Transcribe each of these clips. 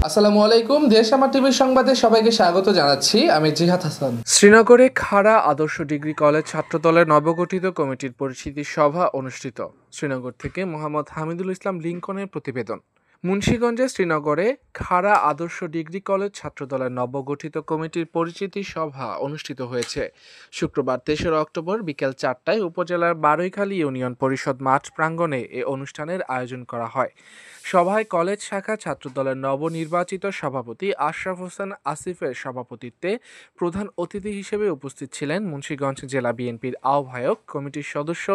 আসসালামু আলাইকুম। দেশ আমার টিভির সংবাদে সবাইকে স্বাগত জানাচ্ছি। আমি জিহাদ হাসান। শ্রীনগরে খাড়া আদর্শ ডিগ্রি কলেজ ছাত্রদলের নবগঠিত কমিটির পরিচিতি সভা অনুষ্ঠিত। শ্রীনগর থেকে মোহাম্মদ হামিদুল ইসলাম লিংকনের প্রতিবেদন। মুন্সিগঞ্জে শ্রীনগরে খাড়া আদর্শ ডিগ্রি কলেজ ছাত্রদলের নবগঠিত কমিটির পরিচিতি সভা অনুষ্ঠিত হয়েছে। শুক্রবার ৩রা অক্টোবর বিকেল ৪টায় উপজেলার বারৈখালী ইউনিয়ন পরিষদ মাঠ প্রাঙ্গণে এ অনুষ্ঠানের আয়োজন করা হয়। সভায় কলেজ শাখা ছাত্রদলের নবনির্বাচিত সভাপতি আশরাফ হোসেন আসিফের সভাপতিত্বে প্রধান অতিথি হিসেবে উপস্থিত ছিলেন মুন্সিগঞ্জ জেলা বিএনপির আহ্বায়ক কমিটির সদস্য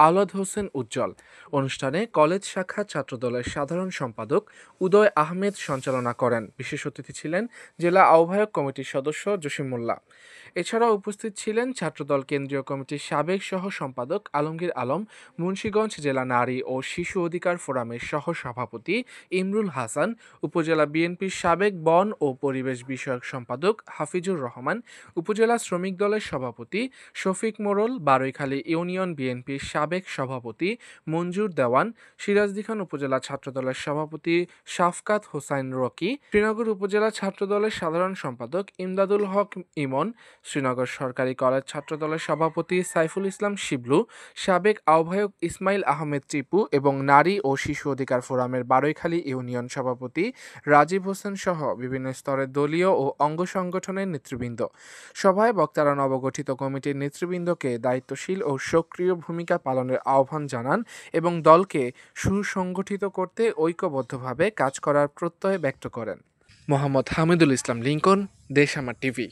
আওলাদ হোসেন উজ্জ্বল। অনুষ্ঠানে কলেজ শাখা ছাত্রদলের সাধারণ সম্পাদক উদয় আহমেদ সঞ্চালনা করেন। বিশেষ অতিথি ছিলেন জেলা আহ্বায়ক কমিটির সদস্য জসিম মোল্লা। এছাড়াও উপস্থিত ছিলেন ছাত্রদল কেন্দ্রীয় কমিটির সাবেক সহ সম্পাদক আলমগীর আলম, মুন্সিগঞ্জ জেলা নারী ও শিশু অধিকার ফোরামের সহ সভাপতি ইমরুল হাসান, উপজেলা বিএনপির সাবেক বন ও পরিবেশ বিষয়ক সম্পাদক হাফিজুর রহমান, উপজেলা শ্রমিক দলের সভাপতি শফিক মোড়ল, বারৈখালী ইউনিয়ন বিএনপির সাবেক সভাপতি মঞ্জুর দেওয়ান, সিরাজদিখান উপজেলা ছাত্রদলের সভাপতি শাফকাত হোসাইন রকি, শ্রীনগর উপজেলা ছাত্রদলের সাধারণ সম্পাদক ইমদাদুল হক ইমন, শ্রীনগর সরকারি কলেজ ছাত্রদলের সভাপতি সাইফুল ইসলাম শিবলু, সাবেক আহ্বায়ক ইসমাইল আহমেদ টিপু এবং নারী ও শিশু অধিকার ফোরামের বারৈখালী ইউনিয়ন সভাপতি রাজীব হোসেন সহ বিভিন্ন স্তরের দলীয় ও অঙ্গ সংগঠনের নেতৃবৃন্দ। সভায় বক্তারা নবগঠিত কমিটির নেতৃবৃন্দকে দায়িত্বশীল ও সক্রিয় ভূমিকা পালনের আহ্বান জানান এবং দলকে সুসংগঠিত করতে ঐক্যবদ্ধভাবে কাজ করার প্রত্যয় ব্যক্ত করেন। মোহাম্মদ হামিদুল ইসলাম লিংকন, দেশ আমার টিভি।